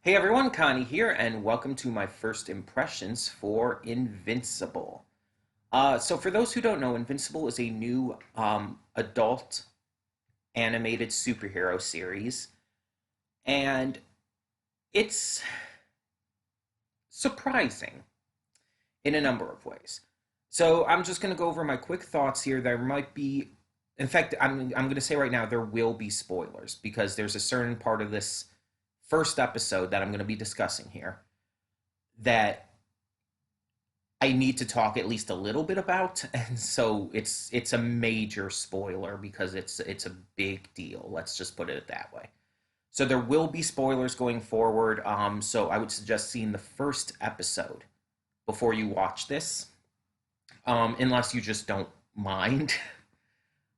Hey everyone, Connie here, and welcome to my first impressions for Invincible. So, for those who don't know, Invincible is a new adult animated superhero series, and it's surprising in a number of ways. So, I'm just going to go over my quick thoughts here. There might be, in fact, I'm going to say right now there will be spoilers because there's a certain part of this first episode that I'm going to be discussing here that I need to talk at least a little bit about, and so it's a major spoiler because it's a big deal. Let's just put it that way. So there will be spoilers going forward. So I would suggest seeing the first episode before you watch this, unless you just don't mind.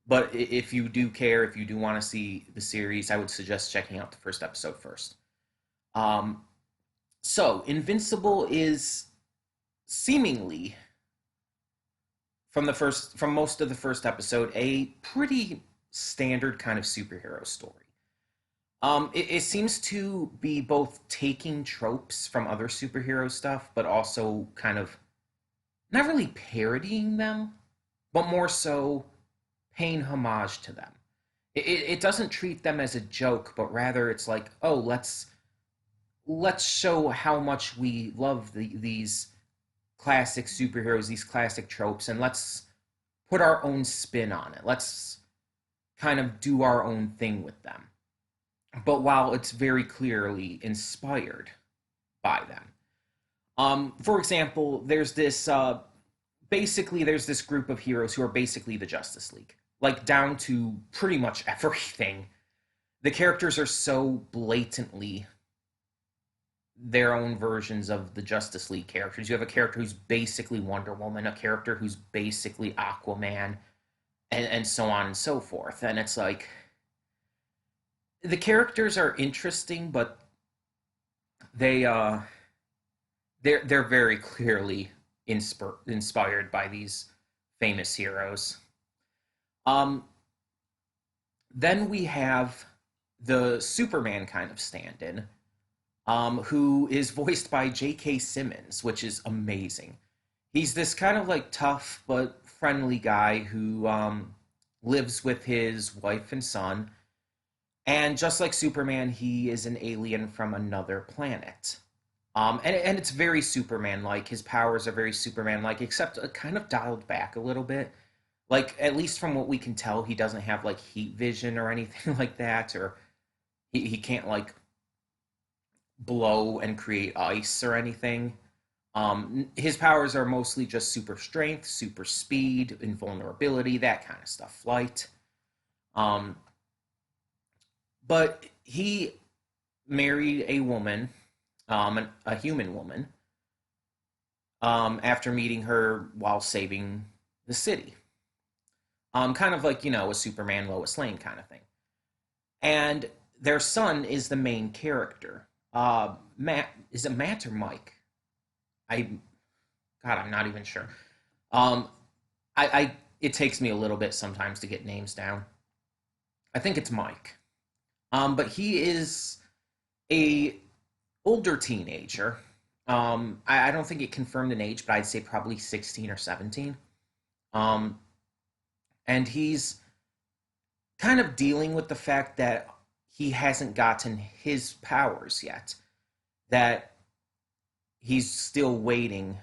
But if you do care, if you do want to see the series, I would suggest checking out the first episode first. Um, so Invincible is seemingly from most of the first episode a pretty standard kind of superhero story. It seems to be both taking tropes from other superhero stuff, but also kind of not really parodying them, but more so paying homage to them. It doesn't treat them as a joke, but rather it's like, oh, let's show how much we love these classic superheroes, these classic tropes, and let's put our own spin on it. Let's kind of do our own thing with them. But while it's very clearly inspired by them. For example, there's this group of heroes who are basically the Justice League, like down to pretty much everything. The characters are so blatantly their own versions of the Justice League characters. You have a character who's basically Wonder Woman, a character who's basically Aquaman, and so on and so forth. And it's like the characters are interesting, but they they're very clearly inspired by these famous heroes. Um, then we have the Superman kind of stand-in, who is voiced by J.K. Simmons, which is amazing. He's this kind of like tough but friendly guy who lives with his wife and son. And just like Superman, he is an alien from another planet. And it's very Superman like. His powers are very Superman like, except kind of dialed back a little bit. Like, at least from what we can tell, he doesn't have like heat vision or anything like that, or he can't like blow and create ice or anything. His powers are mostly just super strength, super speed, invulnerability, that kind of stuff, flight. Um, but he married a woman, a human woman, after meeting her while saving the city. Kind of like, a Superman Lois Lane kind of thing. And their son is the main character. Matt, is it Matt or Mike? I God, I'm not even sure. Um, it takes me a little bit sometimes to get names down. I think it's Mike. But he is a older teenager. I don't think it confirmed an age, but I'd say probably 16 or 17. Um, and he's kind of dealing with the fact that he hasn't gotten his powers yet. That he's still waiting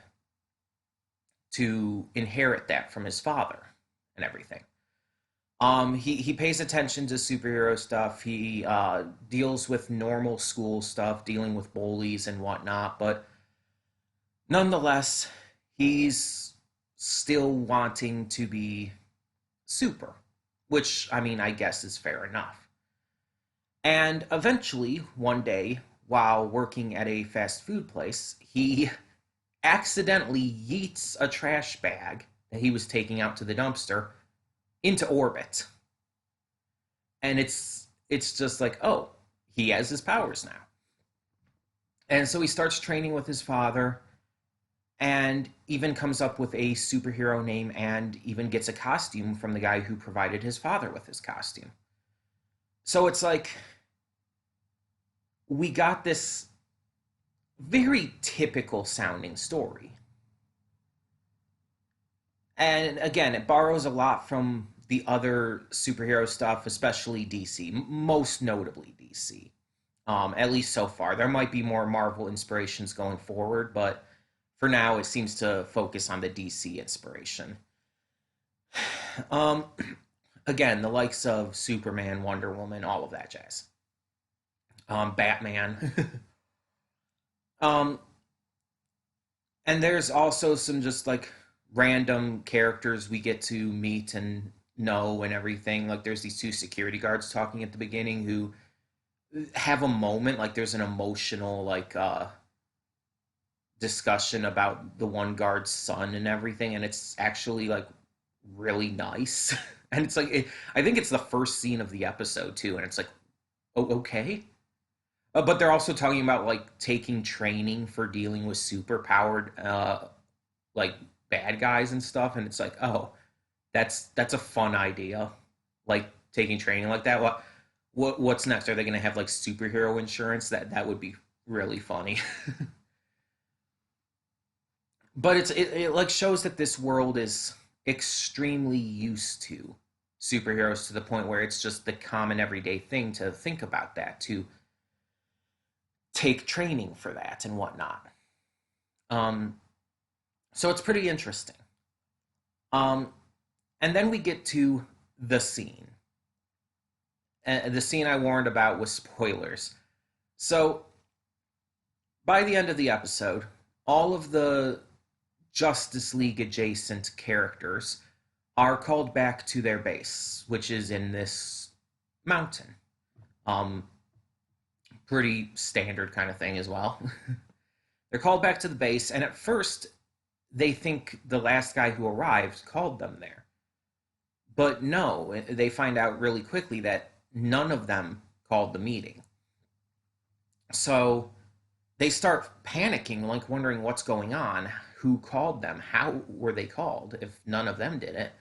to inherit that from his father and everything. He pays attention to superhero stuff. He deals with normal school stuff, dealing with bullies and whatnot. But nonetheless, he's still wanting to be super, which I mean, I guess is fair enough. And eventually, one day, while working at a fast food place, he accidentally yeets a trash bag that he was taking out to the dumpster into orbit. And it's just like, oh, he has his powers now. And so he starts training with his father and even comes up with a superhero name and even gets a costume from the guy who provided his father with his costume. So it's like we got this very typical sounding story. And again, it borrows a lot from the other superhero stuff, especially DC, most notably DC. At least so far. There might be more Marvel inspirations going forward, but for now, it seems to focus on the DC inspiration. Um, Again, the likes of Superman, Wonder Woman, all of that jazz. Batman. um, and there's also some just like random characters we get to meet and know and everything. Like there's these two security guards talking at the beginning who have a moment. Like there's an emotional discussion about the one guard's son and everything, and it's actually like really nice. And it's like I think it's the first scene of the episode too, and it's like, oh, okay. But they're also talking about like taking training for dealing with super powered like bad guys and stuff, and it's like, oh, that's a fun idea, like taking training like that. What's next? Are they going to have like superhero insurance? That would be really funny. But it like shows that this world is extremely used to superheroes to the point where it's just the common everyday thing to think about that, to take training for that and whatnot. Um, so it's pretty interesting. Um, and then we get to the scene. The scene I warned about was spoilers. So by the end of the episode, all of the Justice League adjacent characters are called back to their base, which is in this mountain. Um, Pretty standard kind of thing as well. They're called back to the base, and at first they think the last guy who arrived called them there. But no, they find out really quickly that none of them called the meeting. So they start panicking, like wondering what's going on, who called them, how were they called if none of them did it.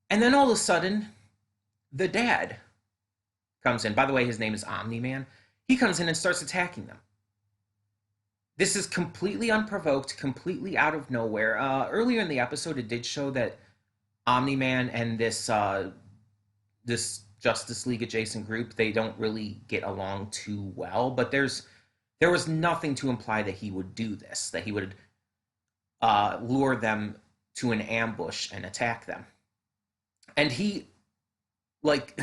And then all of a sudden, the dad comes in. By the way, his name is Omni Man. He comes in and starts attacking them. This is completely unprovoked, completely out of nowhere. Earlier in the episode, it did show that Omni Man and this Justice League adjacent group, they don't really get along too well. But there was nothing to imply that he would do this, that he would lure them to an ambush and attack them. And he, like,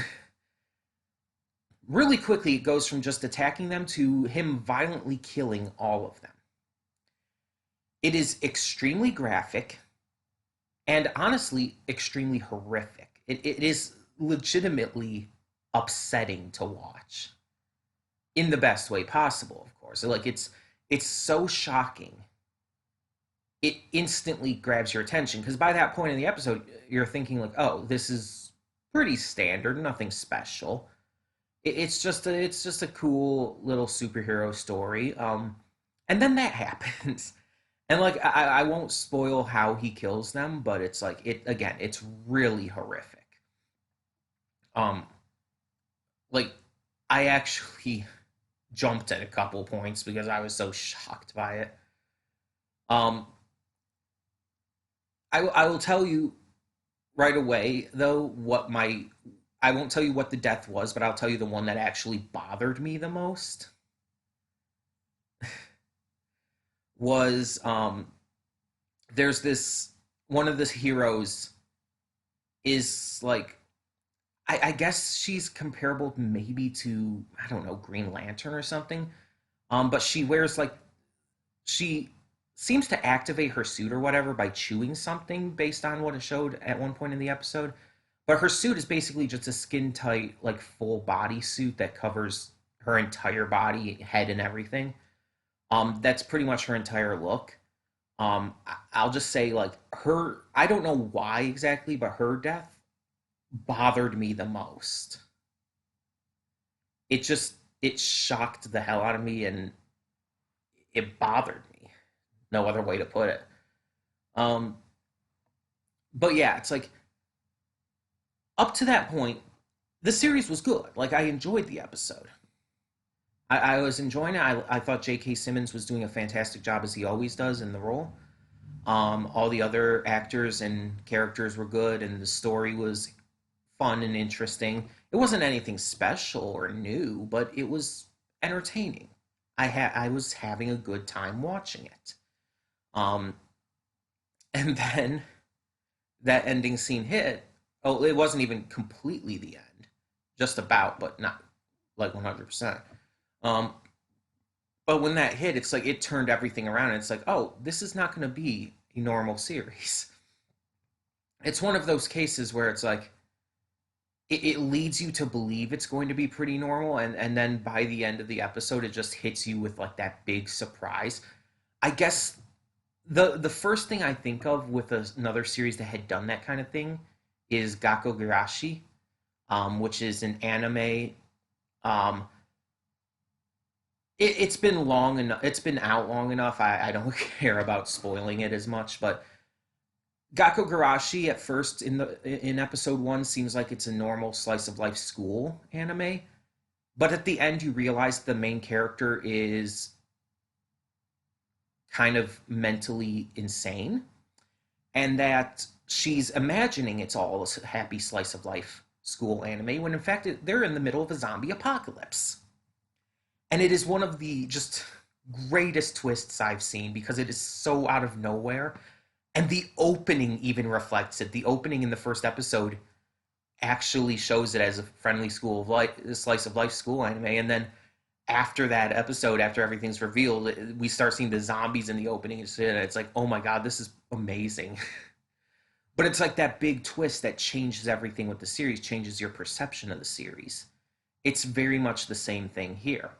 really quickly, it goes from just attacking them to him violently killing all of them. It is extremely graphic and honestly extremely horrific. It is legitimately upsetting to watch in the best way possible, of course. Like it's so shocking. It instantly grabs your attention because by that point in the episode, you're thinking like, "Oh, this is pretty standard, nothing special." It's just a cool little superhero story. And then that happens, and like I won't spoil how he kills them, but it's like it again. It's really horrific. Um, like I actually jumped at a couple points because I was so shocked by it. Um, I will tell you right away though what my I won't tell you what the death was, but I'll tell you the one that actually bothered me the most was there's this one of the heroes is like I guess she's comparable maybe to I don't know Green Lantern or something. But she wears like she seems to activate her suit or whatever by chewing something based on what it showed at one point in the episode. But her suit is basically just a skin tight, like full body suit that covers her entire body, head, and everything. That's pretty much her entire look. I'll just say like her. I don't know why exactly, but her death bothered me the most. It shocked the hell out of me, and it bothered me. No other way to put it. Um, but yeah, it's like up to that point, the series was good. Like I enjoyed the episode. I was enjoying it. I thought J.K. Simmons was doing a fantastic job as he always does in the role. All the other actors and characters were good, and the story was fun and interesting. It wasn't anything special or new, but it was entertaining. I was having a good time watching it. Um, and then that ending scene hit. Oh, it wasn't even completely the end, just about, but not like 100%. Um, but when that hit, it's like it turned everything around. And it's like, oh, this is not going to be a normal series. It's one of those cases where it's like it leads you to believe it's going to be pretty normal, and then by the end of the episode, it just hits you with like that big surprise. I guess the first thing I think of with another series that had done that kind of thing is Gakko Garashi, which is an anime. Um, it's been long enough. It's been out long enough. I don't care about spoiling it as much, but Gakko Garashi at first in episode one seems like it's a normal slice of life school anime, but at the end you realize the main character is kind of mentally insane, and that she's imagining it's all a happy slice of life school anime when in fact they're in the middle of a zombie apocalypse. And it is one of the just greatest twists I've seen because it is so out of nowhere. And the opening even reflects it. The opening in the first episode actually shows it as a friendly school of life, a slice of life school anime. And then after that episode, after everything's revealed, we start seeing the zombies in the opening. And it's like, oh my god, this is amazing. But it's like that big twist that changes everything with the series, changes your perception of the series. It's very much the same thing here.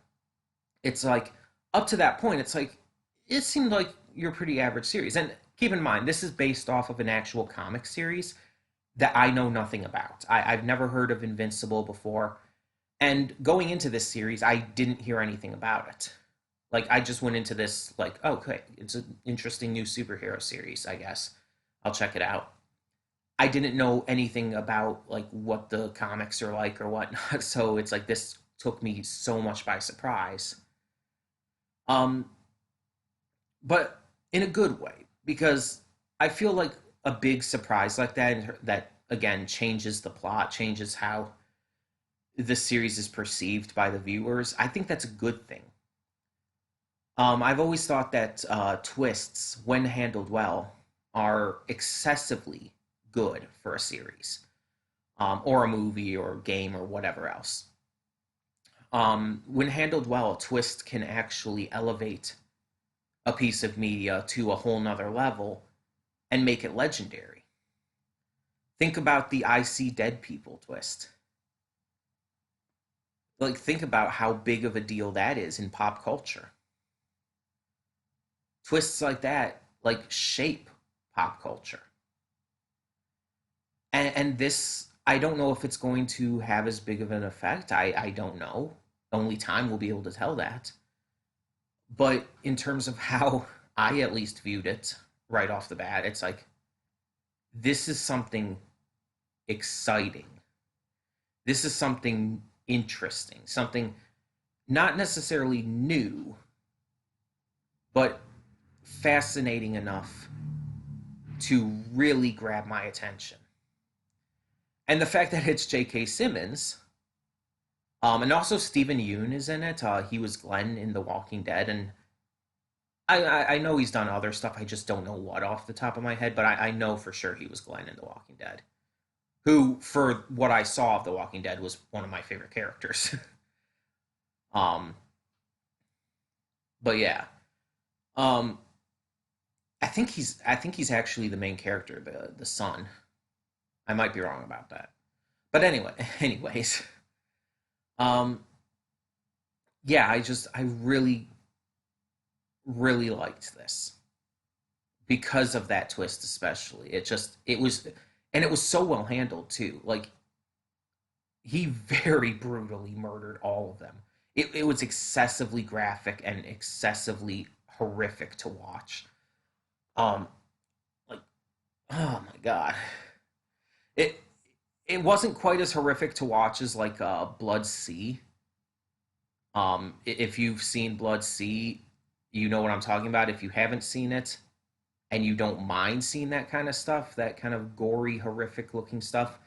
It's like up to that point, it's like it seemed like your pretty average series. And keep in mind, this is based off of an actual comic series that I know nothing about. I've never heard of Invincible before. And going into this series, I didn't hear anything about it. Like, I just went into this, like, oh, okay, it's an interesting new superhero series, I guess. I'll check it out. I didn't know anything about, like, what the comics are like or whatnot. So it's like this took me so much by surprise. Um, but in a good way, because I feel like a big surprise like that again changes the plot, changes how the series is perceived by the viewers. I think that's a good thing. I've always thought that twists, when handled well, are excessively good for a series, or a movie or a game or whatever else. When handled well, a twist can actually elevate a piece of media to a whole nother level and make it legendary. Think about the I see dead people twist. Like, think about how big of a deal that is in pop culture. Twists like that, like, shape pop culture. And this, I don't know if it's going to have as big of an effect. I don't know. Only time will be able to tell that. But in terms of how I at least viewed it right off the bat, it's like, this is something exciting. This is something interesting, something not necessarily new, but fascinating enough to really grab my attention. And the fact that it's J.K. Simmons, and also Stephen Yeun is in it. He was Glenn in The Walking Dead, and I know he's done other stuff. I just don't know what off the top of my head, but I know for sure he was Glenn in The Walking Dead. Who, for what I saw of The Walking Dead, was one of my favorite characters. um, but yeah, um, I think he's actually the main character, the son. I might be wrong about that, but anyway, anyways, um, yeah, I really really liked this because of that twist, especially. It was, and it was so well handled too. Like, he very brutally murdered all of them. It was excessively graphic and excessively horrific to watch. Um, like, oh my god, it it wasn't quite as horrific to watch as like Blood Sea, If you've seen Blood Sea, you know what I'm talking about. If you haven't seen it and you don't mind seeing that kind of stuff, that kind of gory, horrific looking stuff,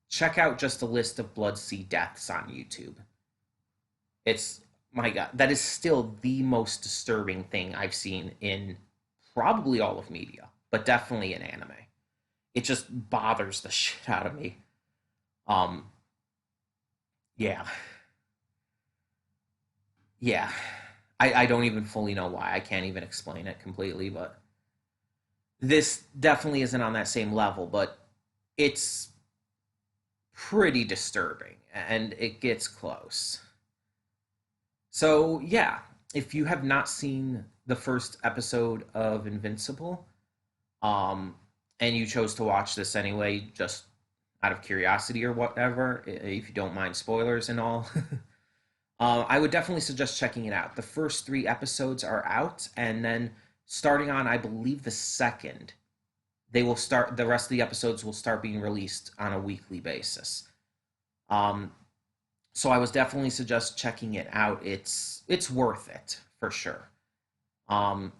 check out just a list of Blood Sea deaths on YouTube. It's, my God, that is still the most disturbing thing I've seen in probably all of media, but definitely in anime. It just bothers the shit out of me. Um, yeah, yeah. I don't even fully know why. I can't even explain it completely, but this definitely isn't on that same level, but it's pretty disturbing and it gets close. So, yeah, if you have not seen the first episode of Invincible, um, and you chose to watch this anyway, just out of curiosity or whatever, if you don't mind spoilers and all, I would definitely suggest checking it out. The first three episodes are out, and then starting on, I believe, the second, they will start. The rest of the episodes will start being released on a weekly basis. Um, so I would definitely suggest checking it out. It's worth it for sure. Um,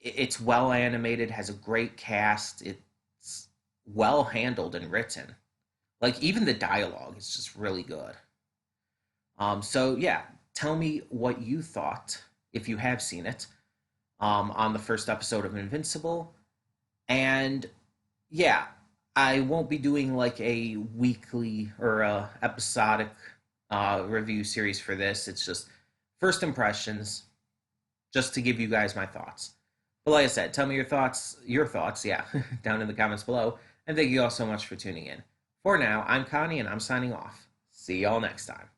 it's well animated, has a great cast. It's well handled and written. Like even the dialogue is just really good. So yeah, tell me what you thought if you have seen it on the first episode of Invincible. And yeah, I won't be doing like a weekly or episodic review series for this. It's just first impressions, just to give you guys my thoughts. But like I said, tell me your thoughts, yeah, down in the comments below. And thank you all so much for tuning in. For now, I'm Connie and I'm signing off. See y'all next time.